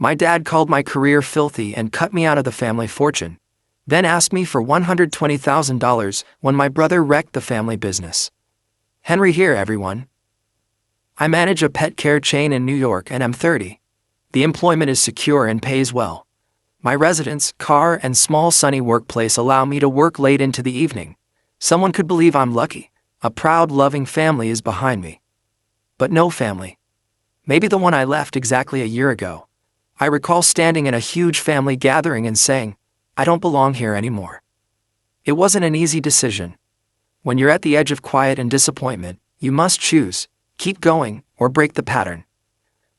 My dad called my career filthy and cut me out of the family fortune, then asked me for $120,000 when my brother wrecked the family business. Henry here, everyone. I manage a pet care chain in New York and I'm 30. The employment is secure and pays well. My residence, car, and small sunny workplace allow me to work late into the evening. Someone could believe I'm lucky. A proud, loving family is behind me. But no family. Maybe the one I left exactly a year ago. I recall standing in a huge family gathering and saying, I don't belong here anymore. It wasn't an easy decision. When you're at the edge of quiet and disappointment, you must choose, keep going, or break the pattern.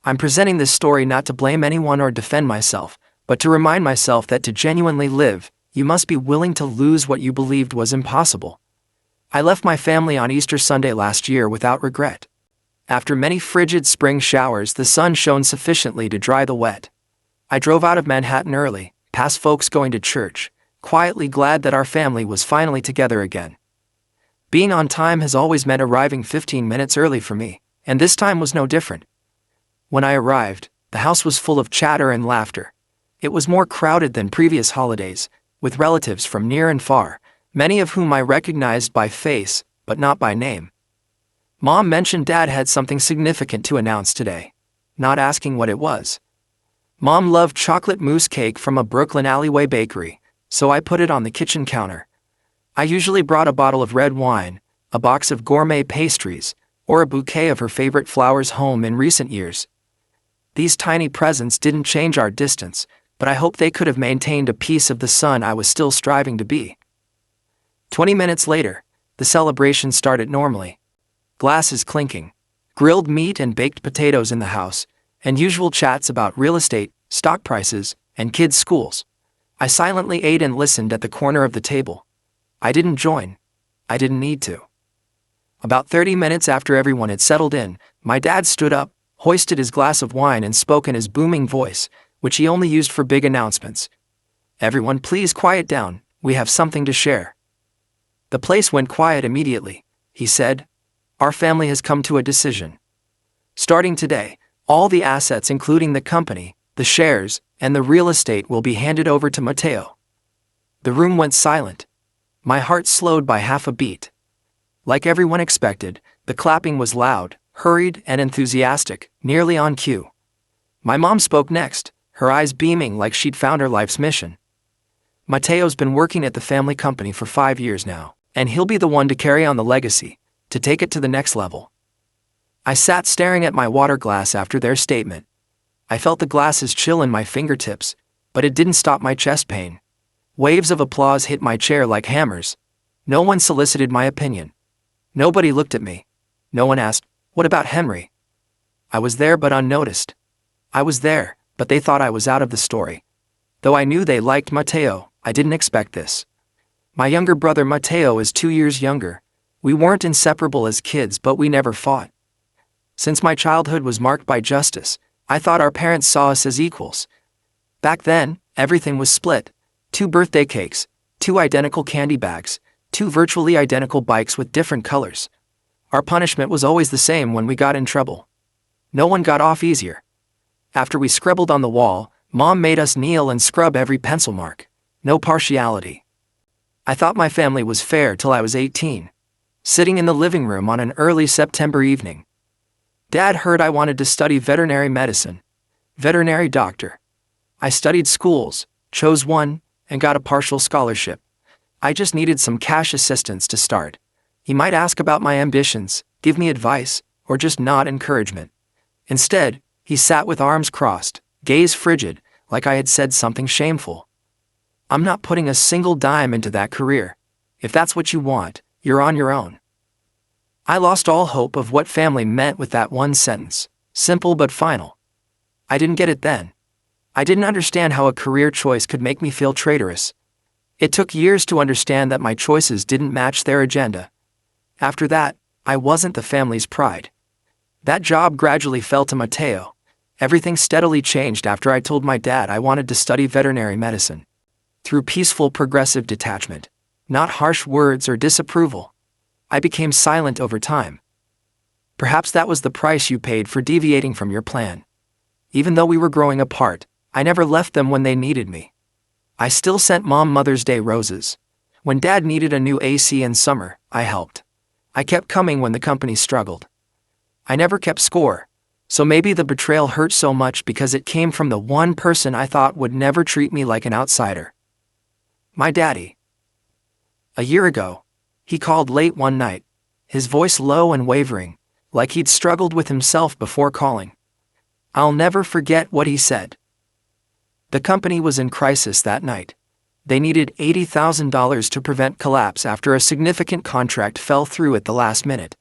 I'm presenting this story not to blame anyone or defend myself, but to remind myself that to genuinely live, you must be willing to lose what you believed was impossible. I left my family on Easter Sunday last year without regret. After many frigid spring showers, the sun shone sufficiently to dry the wet. I drove out of Manhattan early, past folks going to church, quietly glad that our family was finally together again. Being on time has always meant arriving 15 minutes early for me, and this time was no different. When I arrived, the house was full of chatter and laughter. It was more crowded than previous holidays, with relatives from near and far, many of whom I recognized by face, but not by name. Mom mentioned Dad had something significant to announce today, not asking what it was. Mom loved chocolate mousse cake from a Brooklyn alleyway bakery, so I put it on the kitchen counter. I usually brought a bottle of red wine, a box of gourmet pastries, or a bouquet of her favorite flowers home in recent years. These tiny presents didn't change our distance, but I hope they could have maintained a piece of the son I was still striving to be. 20 minutes later, the celebration started normally. Glasses clinking, grilled meat and baked potatoes in the house, and usual chats about real estate, stock prices, and kids' schools. I silently ate and listened at the corner of the table. I didn't join. I didn't need to. About 30 minutes after everyone had settled in, my dad stood up, hoisted his glass of wine and spoke in his booming voice, which he only used for big announcements. Everyone, please quiet down, we have something to share. The place went quiet immediately. He said, Our family has come to a decision. Starting today, all the assets including the company, the shares, and the real estate will be handed over to Matteo. The room went silent. My heart slowed by half a beat. Like everyone expected, the clapping was loud, hurried, and enthusiastic, nearly on cue. My mom spoke next, her eyes beaming like she'd found her life's mission. Matteo's been working at the family company for 5 years now, and he'll be the one to carry on the legacy, to take it to the next level. I sat staring at my water glass after their statement. I felt the glasses chill in my fingertips, but it didn't stop my chest pain. Waves of applause hit my chair like hammers. No one solicited my opinion. Nobody looked at me. No one asked, "What about Henry?" I was there but unnoticed. I was there, but they thought I was out of the story. Though I knew they liked Matteo, I didn't expect this. My younger brother Matteo is 2 years younger. We weren't inseparable as kids, but we never fought. Since my childhood was marked by justice, I thought our parents saw us as equals. Back then, everything was split. 2 birthday cakes, 2 identical candy bags, 2 virtually identical bikes with different colors. Our punishment was always the same when we got in trouble. No one got off easier. After we scribbled on the wall, Mom made us kneel and scrub every pencil mark. No partiality. I thought my family was fair till I was 18. Sitting in the living room on an early September evening. Dad heard I wanted to study veterinary medicine. Veterinary doctor. I studied schools, chose one, and got a partial scholarship. I just needed some cash assistance to start. He might ask about my ambitions, give me advice, or just nod encouragement. Instead, he sat with arms crossed, gaze frigid, like I had said something shameful. I'm not putting a single dime into that career. If that's what you want, you're on your own. I lost all hope of what family meant with that one sentence, simple but final. I didn't get it then. I didn't understand how a career choice could make me feel traitorous. It took years to understand that my choices didn't match their agenda. After that, I wasn't the family's pride. That job gradually fell to Matteo. Everything steadily changed after I told my dad I wanted to study veterinary medicine. Through peaceful progressive detachment, not harsh words or disapproval. I became silent over time. Perhaps that was the price you paid for deviating from your plan. Even though we were growing apart, I never left them when they needed me. I still sent Mom Mother's Day roses. When Dad needed a new AC in summer, I helped. I kept coming when the company struggled. I never kept score, so maybe the betrayal hurt so much because it came from the one person I thought would never treat me like an outsider. My daddy. A year ago, he called late one night, his voice low and wavering, like he'd struggled with himself before calling. I'll never forget what he said. The company was in crisis that night. They needed $80,000 to prevent collapse after a significant contract fell through at the last minute.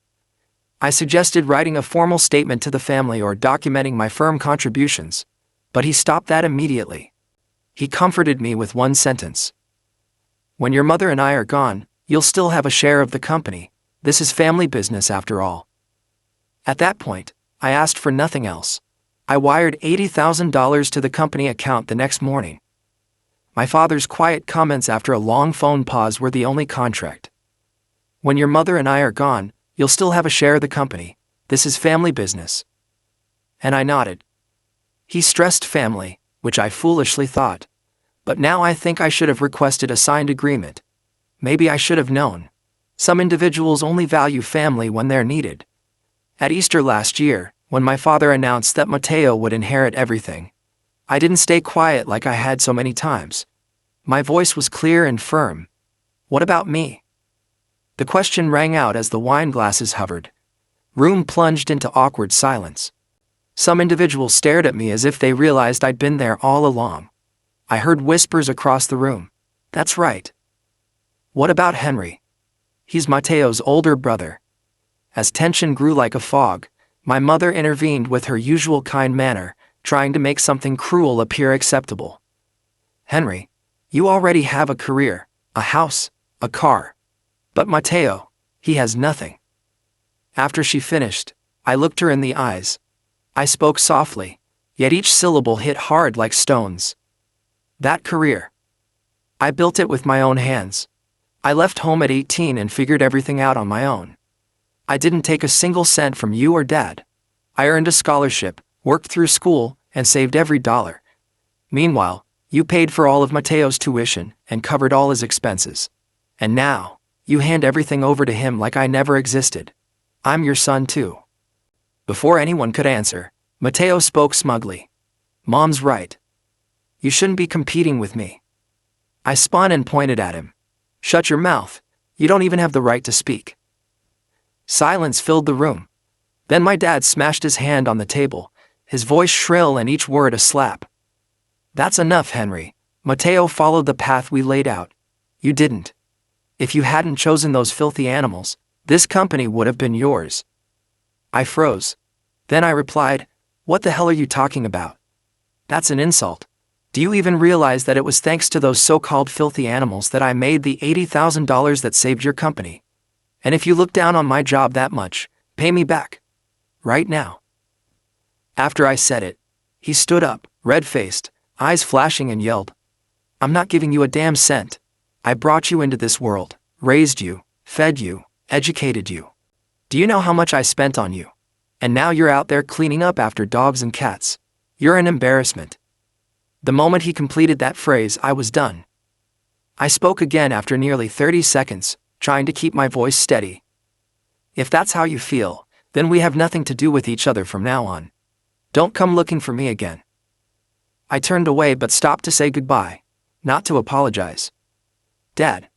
I suggested writing a formal statement to the family or documenting my firm contributions, but he stopped that immediately. He comforted me with one sentence. When your mother and I are gone, you'll still have a share of the company. This is family business after all. At that point, I asked for nothing else. I wired $80,000 to the company account the next morning. My father's quiet comments after a long phone pause were the only contract. When your mother and I are gone, you'll still have a share of the company. This is family business. And I nodded. He stressed family, which I foolishly thought. But now I think I should have requested a signed agreement. Maybe I should have known. Some individuals only value family when they're needed. At Easter last year, when my father announced that Mateo would inherit everything, I didn't stay quiet like I had so many times. My voice was clear and firm. What about me? The question rang out as the wine glasses hovered. Room plunged into awkward silence. Some individuals stared at me as if they realized I'd been there all along. I heard whispers across the room. That's right. What about Henry? He's Mateo's older brother. As tension grew like a fog, my mother intervened with her usual kind manner, trying to make something cruel appear acceptable. Henry, you already have a career, a house, a car. But Mateo, he has nothing. After she finished, I looked her in the eyes. I spoke softly, yet each syllable hit hard like stones. That career. I built it with my own hands. I left home at 18 and figured everything out on my own. I didn't take a single cent from you or Dad. I earned a scholarship, worked through school, and saved every dollar. Meanwhile, you paid for all of Mateo's tuition and covered all his expenses. And now, you hand everything over to him like I never existed. I'm your son too. Before anyone could answer, Mateo spoke smugly. Mom's right. You shouldn't be competing with me. I spun and pointed at him. Shut your mouth. You don't even have the right to speak. Silence filled the room. Then my dad smashed his hand on the table, his voice shrill and each word a slap. That's enough, Henry. Mateo followed the path we laid out. You didn't. If you hadn't chosen those filthy animals, this company would have been yours. I froze. Then I replied, what the hell are you talking about? That's an insult. Do you even realize that it was thanks to those so-called filthy animals that I made the $80,000 that saved your company? And if you look down on my job that much, pay me back. Right now. After I said it, he stood up, red-faced, eyes flashing, and yelled, I'm not giving you a damn cent. I brought you into this world, raised you, fed you, educated you. Do you know how much I spent on you? And now you're out there cleaning up after dogs and cats. You're an embarrassment. The moment he completed that phrase, I was done. I spoke again after nearly 30 seconds, trying to keep my voice steady. If that's how you feel, then we have nothing to do with each other from now on. Don't come looking for me again. I turned away but stopped to say goodbye, not to apologize. Dad,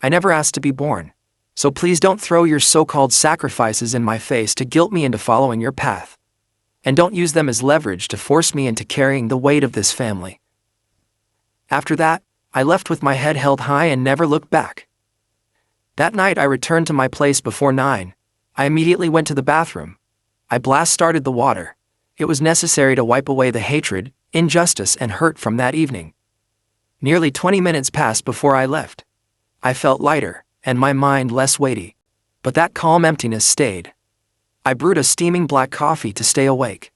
I never asked to be born, so please don't throw your so-called sacrifices in my face to guilt me into following your path. And don't use them as leverage to force me into carrying the weight of this family. After that, I left with my head held high and never looked back. That night I returned to my place before 9. I immediately went to the bathroom. I blast-started the water. It was necessary to wipe away the hatred, injustice, and hurt from that evening. Nearly 20 minutes passed before I left. I felt lighter, and my mind less weighty. But that calm emptiness stayed. I brewed a steaming black coffee to stay awake.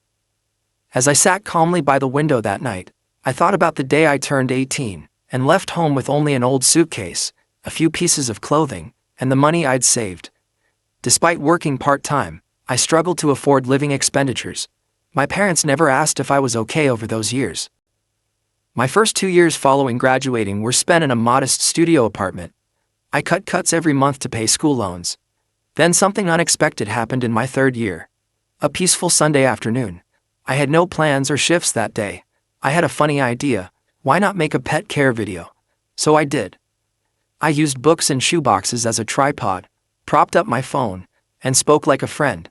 As I sat calmly by the window that night, I thought about the day I turned 18, and left home with only an old suitcase, a few pieces of clothing, and the money I'd saved. Despite working part-time, I struggled to afford living expenditures. My parents never asked if I was okay over those years. My first 2 years following graduating were spent in a modest studio apartment. I cut cuts every month to pay school loans. Then something unexpected happened in my 3rd year. A peaceful Sunday afternoon. I had no plans or shifts that day. I had a funny idea. Why not make a pet care video? So I did. I used books and shoeboxes as a tripod, propped up my phone, and spoke like a friend.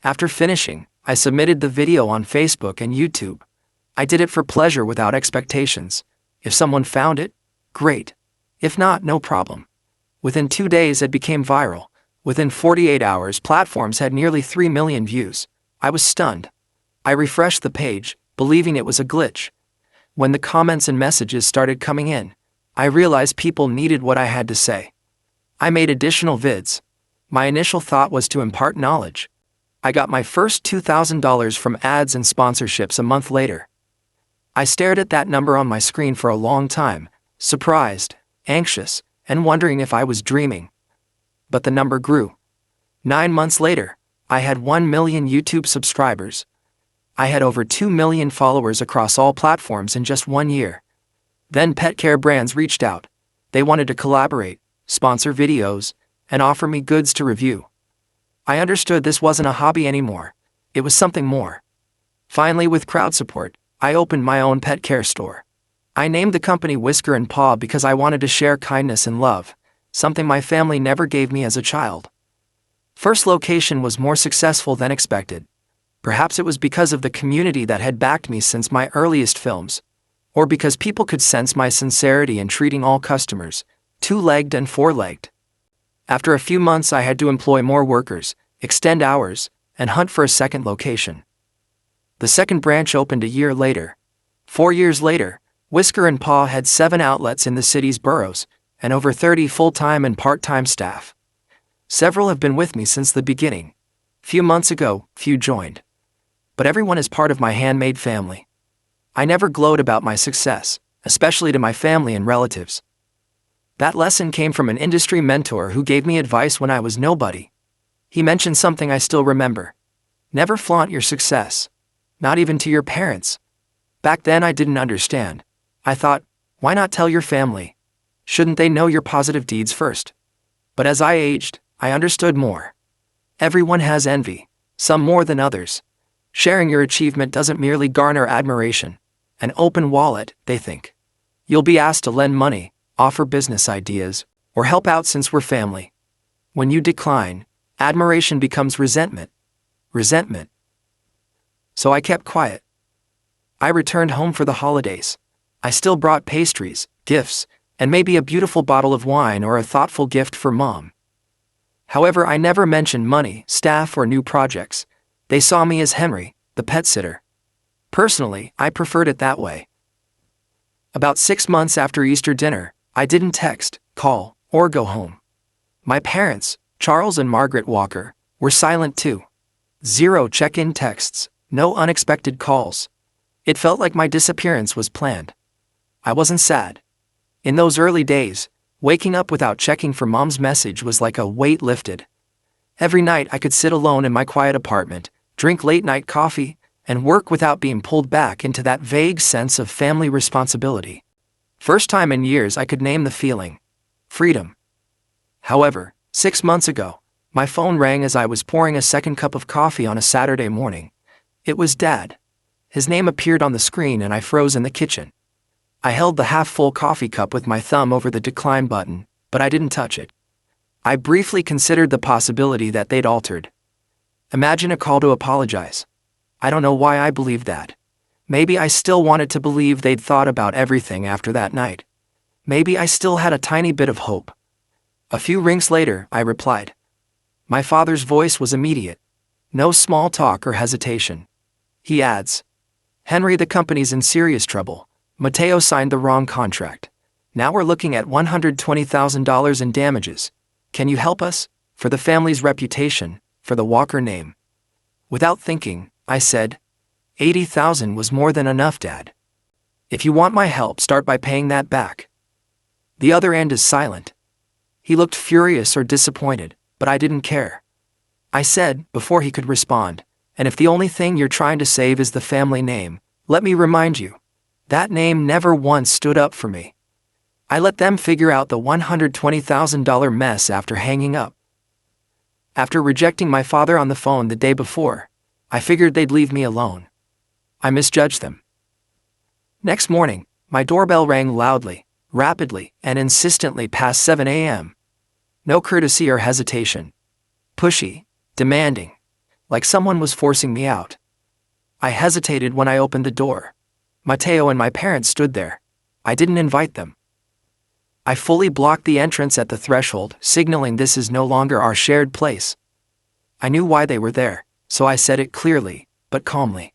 After finishing, I submitted the video on Facebook and YouTube. I did it for pleasure without expectations. If someone found it, great. If not, no problem. Within 2 days it became viral. Within 48 hours, platforms had nearly 3 million views. I was stunned. I refreshed the page, believing it was a glitch. When the comments and messages started coming in, I realized people needed what I had to say. I made additional vids. My initial thought was to impart knowledge. I got my first $2,000 from ads and sponsorships a month later. I stared at that number on my screen for a long time, surprised, anxious, and wondering if I was dreaming. But the number grew. 9 months later, I had 1 million YouTube subscribers. I had over 2 million followers across all platforms in just 1 year. Then pet care brands reached out. They wanted to collaborate, sponsor videos, and offer me goods to review. I understood this wasn't a hobby anymore. It was something more. Finally, with crowd support, I opened my own pet care store. I named the company Whisker and Paw because I wanted to share kindness and love, something my family never gave me as a child. First location was more successful than expected. Perhaps it was because of the community that had backed me since my earliest films, or because people could sense my sincerity in treating all customers, 2-legged and 4-legged. After a few months, I had to employ more workers, extend hours, and hunt for a second location. The second branch opened a year later. 4 years later, Whisker and Paw had 7 outlets in the city's boroughs, and over 30 full-time and part-time staff. Several have been with me since the beginning. Few months ago, few joined. But everyone is part of my handmade family. I never gloat about my success, especially to my family and relatives. That lesson came from an industry mentor who gave me advice when I was nobody. He mentioned something I still remember. Never flaunt your success. Not even to your parents. Back then I didn't understand. I thought, why not tell your family? Shouldn't they know your positive deeds first? But as I aged, I understood more. Everyone has envy, some more than others. Sharing your achievement doesn't merely garner admiration. An open wallet, they think. You'll be asked to lend money, offer business ideas, or help out since we're family. When you decline, admiration becomes resentment. Resentment. So I kept quiet. I returned home for the holidays. I still brought pastries, gifts, and maybe a beautiful bottle of wine or a thoughtful gift for Mom. However, I never mentioned money, staff, or new projects. They saw me as Henry, the pet sitter. Personally, I preferred it that way. About 6 months after Easter dinner, I didn't text, call, or go home. My parents, Charles and Margaret Walker, were silent too. 0 check-in texts, no unexpected calls. It felt like my disappearance was planned. I wasn't sad. In those early days, waking up without checking for Mom's message was like a weight lifted. Every night I could sit alone in my quiet apartment, drink late-night coffee, and work without being pulled back into that vague sense of family responsibility. First time in years I could name the feeling. Freedom. However, 6 months ago, my phone rang as I was pouring a second cup of coffee on a Saturday morning. It was Dad. His name appeared on the screen and I froze in the kitchen. I held the half-full coffee cup with my thumb over the decline button, but I didn't touch it. I briefly considered the possibility that they'd altered. Imagine a call to apologize. I don't know why I believed that. Maybe I still wanted to believe they'd thought about everything after that night. Maybe I still had a tiny bit of hope. A few rings later, I replied. My father's voice was immediate. No small talk or hesitation. He adds, Henry, the company's in serious trouble. Mateo signed the wrong contract. Now we're looking at $120,000 in damages. Can you help us? For the family's reputation, for the Walker name. Without thinking, I said, $80,000 was more than enough, Dad. If you want my help, start by paying that back. The other end is silent. He looked furious or disappointed, but I didn't care. I said, before he could respond, and if the only thing you're trying to save is the family name, let me remind you. That name never once stood up for me. I let them figure out the $120,000 mess after hanging up. After rejecting my father on the phone the day before, I figured they'd leave me alone. I misjudged them. Next morning, my doorbell rang loudly, rapidly, and insistently past 7 a.m. No courtesy or hesitation. Pushy, demanding, like someone was forcing me out. I hesitated when I opened the door. Mateo and my parents stood there. I didn't invite them. I fully blocked the entrance at the threshold, signaling this is no longer our shared place. I knew why they were there, so I said it clearly, but calmly.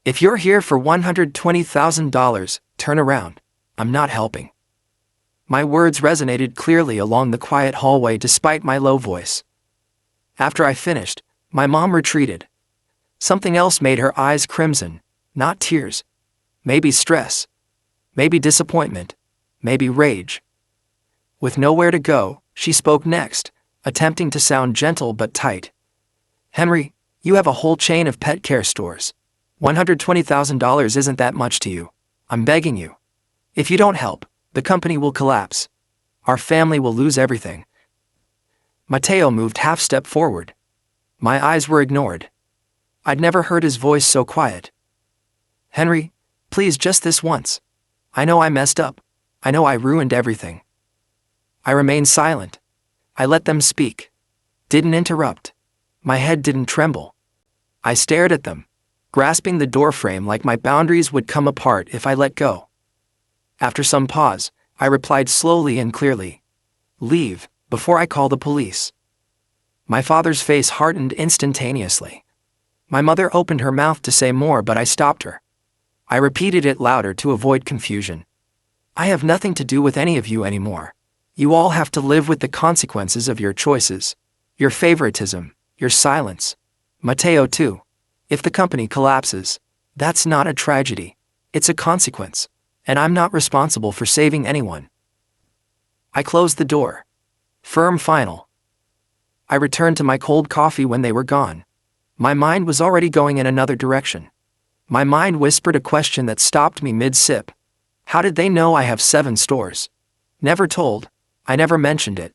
If you're here for $120,000, turn around. I'm not helping. My words resonated clearly along the quiet hallway despite my low voice. After I finished, my mom retreated. Something else made her eyes crimson, not tears. Maybe stress. Maybe disappointment. Maybe rage. With nowhere to go, she spoke next, attempting to sound gentle but tight. Henry, you have a whole chain of pet care stores. $120,000 isn't that much to you. I'm begging you. If you don't help, the company will collapse. Our family will lose everything. Mateo moved half step forward. My eyes were ignored. I'd never heard his voice so quiet. Henry, please, just this once. I know I messed up. I know I ruined everything. I remained silent. I let them speak. Didn't interrupt. My head didn't tremble. I stared at them, grasping the doorframe like my boundaries would come apart if I let go. After some pause, I replied slowly and clearly. Leave, before I call the police. My father's face hardened instantaneously. My mother opened her mouth to say more, but I stopped her. I repeated it louder to avoid confusion. I have nothing to do with any of you anymore. You all have to live with the consequences of your choices, your favoritism, your silence. Mateo too. If the company collapses, that's not a tragedy. It's a consequence, and I'm not responsible for saving anyone. I closed the door. Firm, final. I returned to my cold coffee when they were gone. My mind was already going in another direction. My mind whispered a question that stopped me mid-sip. How did they know I have 7 stores? Never told. I never mentioned it.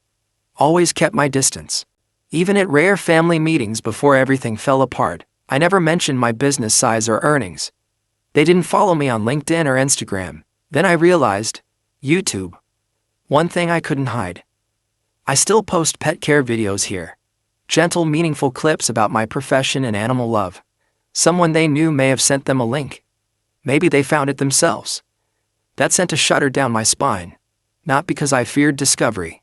Always kept my distance. Even at rare family meetings before everything fell apart, I never mentioned my business size or earnings. They didn't follow me on LinkedIn or Instagram. Then I realized, YouTube. One thing I couldn't hide. I still post pet care videos here. Gentle, meaningful clips about my profession and animal love. Someone they knew may have sent them a link. Maybe they found it themselves. That sent a shudder down my spine. Not because I feared discovery.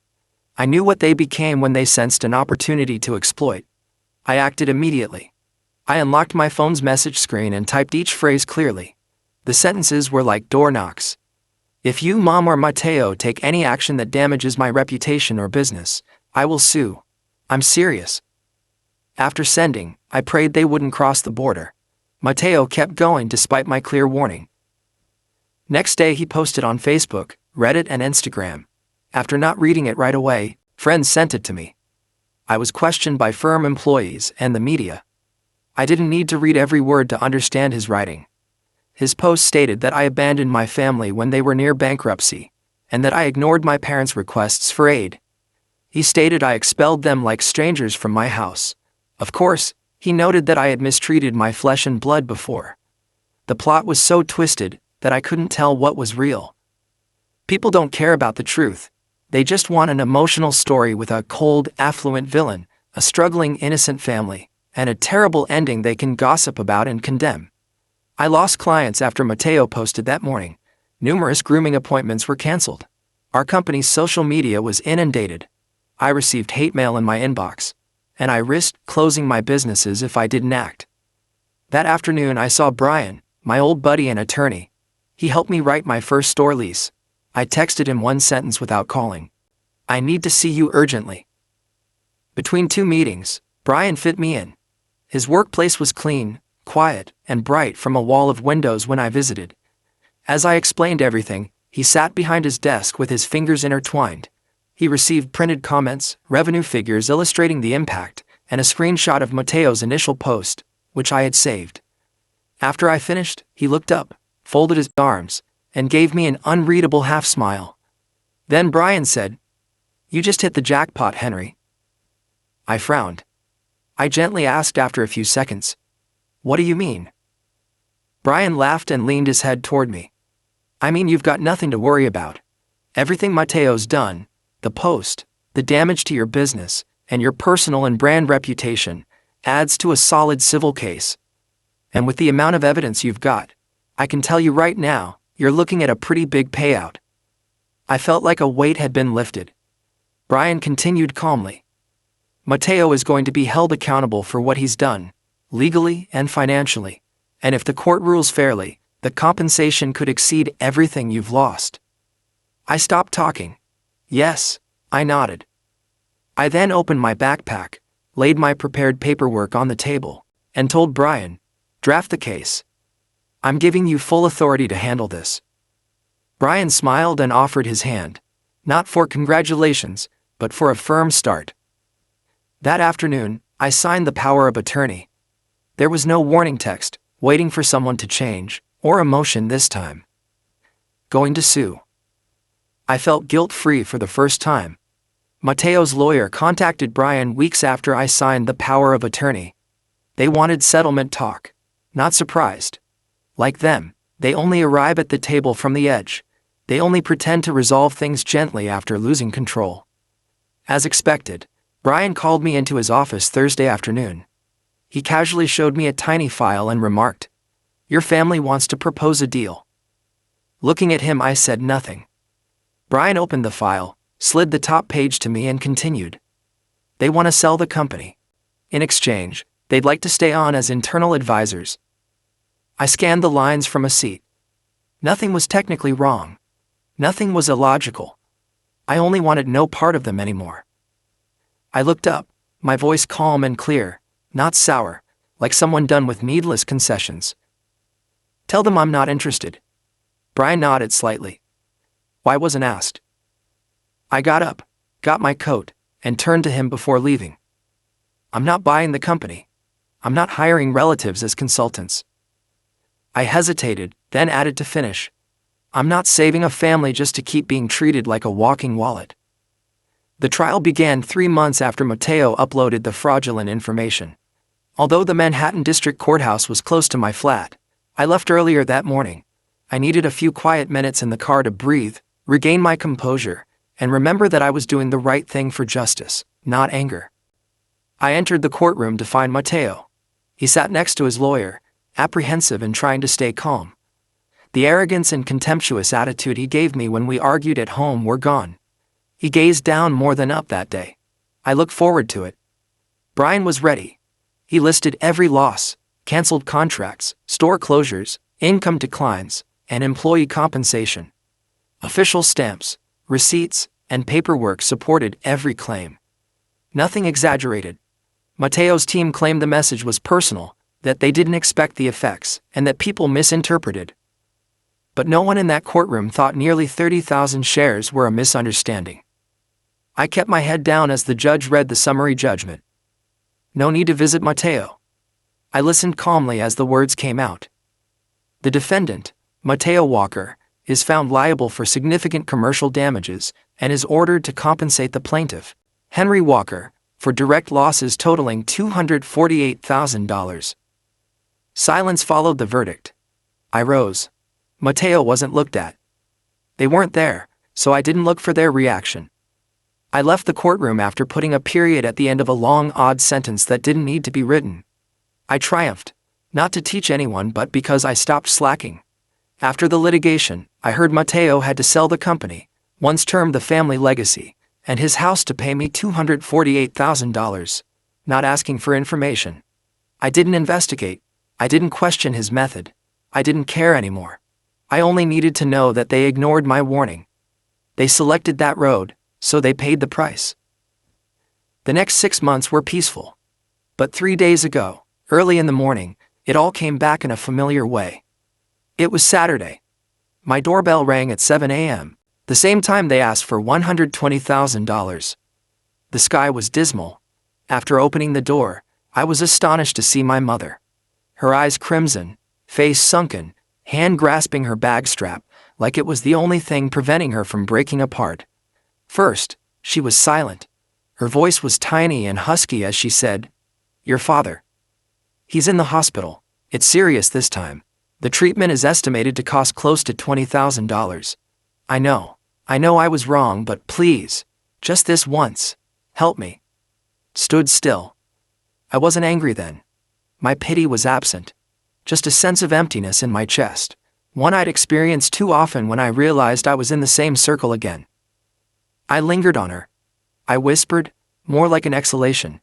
I knew what they became when they sensed an opportunity to exploit. I acted immediately. I unlocked my phone's message screen and typed each phrase clearly. The sentences were like door knocks. If you, Mom, or Mateo take any action that damages my reputation or business, I will sue. I'm serious. After sending, I prayed they wouldn't cross the border. Mateo kept going despite my clear warning. Next day he posted on Facebook, Reddit, and Instagram. After not reading it right away, friends sent it to me. I was questioned by firm employees and the media. I didn't need to read every word to understand his writing. His post stated that I abandoned my family when they were near bankruptcy, and that I ignored my parents' requests for aid. He stated I expelled them like strangers from my house. Of course, he noted that I had mistreated my flesh and blood before. The plot was so twisted that I couldn't tell what was real. People don't care about the truth. They just want an emotional story with a cold, affluent villain, a struggling, innocent family, and a terrible ending they can gossip about and condemn. I lost clients after Mateo posted that morning. Numerous grooming appointments were canceled. Our company's social media was inundated. I received hate mail in my inbox, and I risked closing my businesses if I didn't act. That afternoon I saw Brian, my old buddy and attorney. He helped me write my first store lease. I texted him one sentence without calling. I need to see you urgently. Between 2 meetings, Brian fit me in. His workplace was clean, quiet, and bright from a wall of windows when I visited. As I explained everything, he sat behind his desk with his fingers intertwined. He received printed comments, revenue figures illustrating the impact, and a screenshot of Mateo's initial post, which I had saved. After I finished, he looked up, folded his arms, and gave me an unreadable half-smile. Then Brian said, "You just hit the jackpot, Henry." I frowned. I gently asked after a few seconds, "What do you mean?" Brian laughed and leaned his head toward me. "I mean, you've got nothing to worry about. Everything Mateo's done, the post, the damage to your business, and your personal and brand reputation, adds to a solid civil case. And with the amount of evidence you've got, I can tell you right now, you're looking at a pretty big payout." I felt like a weight had been lifted. Brian continued calmly. "Mateo is going to be held accountable for what he's done, legally and financially, and if the court rules fairly, the compensation could exceed everything you've lost." I stopped talking. "Yes," I nodded. I then opened my backpack, laid my prepared paperwork on the table, and told Brian, "Draft the case. I'm giving you full authority to handle this." Brian smiled and offered his hand, not for congratulations, but for a firm start. That afternoon, I signed the power of attorney. There was no warning text, waiting for someone to change, or emotion this time. Going to sue. I felt guilt-free for the first time. Mateo's lawyer contacted Brian weeks after I signed the power of attorney. They wanted settlement talk. Not surprised. Like them, they only arrive at the table from the edge. They only pretend to resolve things gently after losing control. As expected, Brian called me into his office Thursday afternoon. He casually showed me a tiny file and remarked, "Your family wants to propose a deal." Looking at him, I said nothing. Brian opened the file, slid the top page to me and continued. "They want to sell the company. In exchange, they'd like to stay on as internal advisors." I scanned the lines from a seat. Nothing was technically wrong. Nothing was illogical. I only wanted no part of them anymore. I looked up, my voice calm and clear, not sour, like someone done with needless concessions. "Tell them I'm not interested." Brian nodded slightly. Why wasn't asked. I got up, got my coat, and turned to him before leaving. "I'm not buying the company. I'm not hiring relatives as consultants." I hesitated, then added to finish, "I'm not saving a family just to keep being treated like a walking wallet." The trial began 3 months after Mateo uploaded the fraudulent information. Although the Manhattan District Courthouse was close to my flat, I left earlier that morning. I needed a few quiet minutes in the car to breathe, regain my composure, and remember that I was doing the right thing for justice, not anger. I entered the courtroom to find Mateo. He sat next to his lawyer, apprehensive and trying to stay calm. The arrogance and contemptuous attitude he gave me when we argued at home were gone. He gazed down more than up that day. I looked forward to it. Brian was ready. He listed every loss, canceled contracts, store closures, income declines, and employee compensation. Official stamps, receipts, and paperwork supported every claim. Nothing exaggerated. Mateo's team claimed the message was personal, that they didn't expect the effects, and that people misinterpreted. But no one in that courtroom thought nearly 30,000 shares were a misunderstanding. I kept my head down as the judge read the summary judgment. No need to visit Mateo. I listened calmly as the words came out. The defendant, Mateo Walker, is found liable for significant commercial damages and is ordered to compensate the plaintiff, Henry Walker, for direct losses totaling $248,000. Silence followed the verdict. I rose. Mateo wasn't looked at. They weren't there, so I didn't look for their reaction. I left the courtroom after putting a period at the end of a long, odd sentence that didn't need to be written. I triumphed, not to teach anyone but because I stopped slacking. After the litigation, I heard Mateo had to sell the company, once termed the family legacy, and his house to pay me $248,000, not asking for information. I didn't investigate. I didn't question his method. I didn't care anymore. I only needed to know that they ignored my warning. They selected that road, so they paid the price. The next 6 months were peaceful. But 3 days ago, early in the morning, it all came back in a familiar way. It was Saturday. My doorbell rang at 7 a.m., the same time they asked for $120,000. The sky was dismal. After opening the door, I was astonished to see my mother. Her eyes crimson, face sunken, hand grasping her bag strap, like it was the only thing preventing her from breaking apart. First, she was silent. Her voice was tiny and husky as she said, "Your father. He's in the hospital. It's serious this time. The treatment is estimated to cost close to $20,000. I know I was wrong, but please, just this once, help me." Stood still. I wasn't angry then. My pity was absent. Just a sense of emptiness in my chest, one I'd experienced too often when I realized I was in the same circle again. I lingered on her. I whispered, more like an exhalation.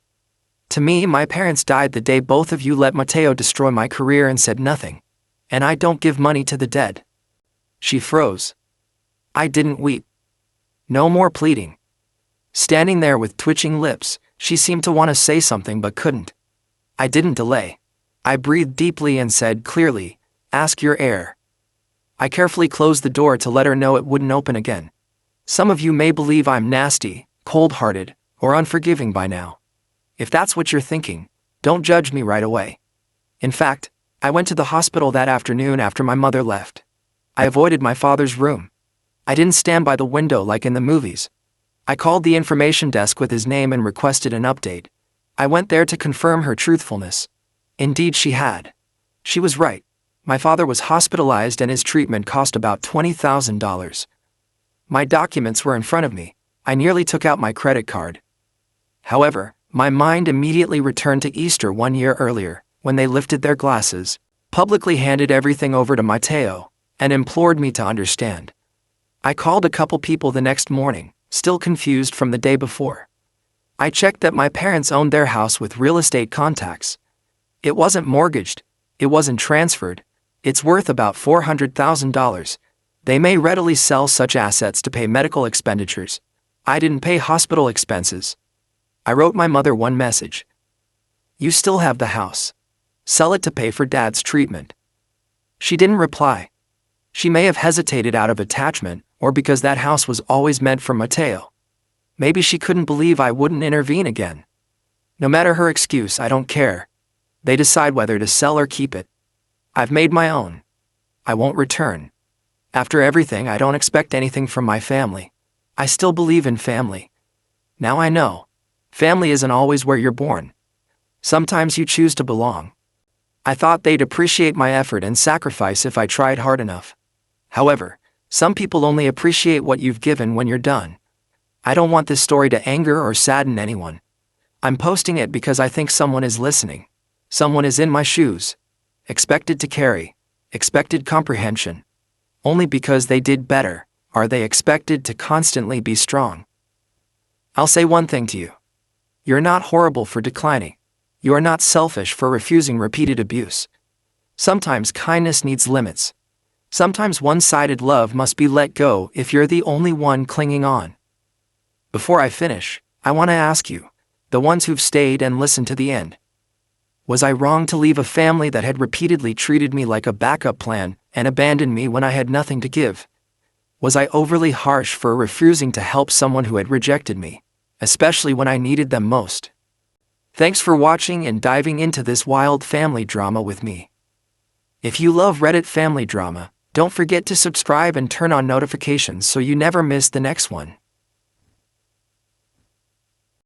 "To me, my parents died the day both of you let Mateo destroy my career and said nothing. And I don't give money to the dead." She froze. I didn't weep. No more pleading. Standing there with twitching lips, she seemed to want to say something but couldn't. I didn't delay. I breathed deeply and said clearly, "Ask your heir." I carefully closed the door to let her know it wouldn't open again. Some of you may believe I'm nasty, cold-hearted, or unforgiving by now. If that's what you're thinking, don't judge me right away. In fact, I went to the hospital that afternoon after my mother left. I avoided my father's room. I didn't stand by the window like in the movies. I called the information desk with his name and requested an update. I went there to confirm her truthfulness. Indeed she had. She was right. My father was hospitalized and his treatment cost about $20,000. My documents were in front of me. I nearly took out my credit card. However, my mind immediately returned to Easter 1 year earlier, when they lifted their glasses, publicly handed everything over to Mateo, and implored me to understand. I called a couple people the next morning, still confused from the day before. I checked that my parents owned their house with real estate contacts. It wasn't mortgaged. It wasn't transferred. It's worth about $400,000. They may readily sell such assets to pay medical expenditures. I didn't pay hospital expenses. I wrote my mother one message. "You still have the house. Sell it to pay for Dad's treatment." She didn't reply. She may have hesitated out of attachment, or because that house was always meant for Mateo. Maybe she couldn't believe I wouldn't intervene again. No matter her excuse, I don't care. They decide whether to sell or keep it. I've made my own. I won't return. After everything, I don't expect anything from my family. I still believe in family. Now I know. Family isn't always where you're born. Sometimes you choose to belong. I thought they'd appreciate my effort and sacrifice if I tried hard enough. However, some people only appreciate what you've given when you're done. I don't want this story to anger or sadden anyone. I'm posting it because I think someone is listening. Someone is in my shoes. Expected to carry. Expected comprehension. Only because they did better, are they expected to constantly be strong. I'll say one thing to you. You're not horrible for declining. You are not selfish for refusing repeated abuse. Sometimes kindness needs limits. Sometimes one-sided love must be let go if you're the only one clinging on. Before I finish, I want to ask you, the ones who've stayed and listened to the end. Was I wrong to leave a family that had repeatedly treated me like a backup plan and abandoned me when I had nothing to give? Was I overly harsh for refusing to help someone who had rejected me, especially when I needed them most? Thanks for watching and diving into this wild family drama with me. If you love Reddit family drama, don't forget to subscribe and turn on notifications so you never miss the next one.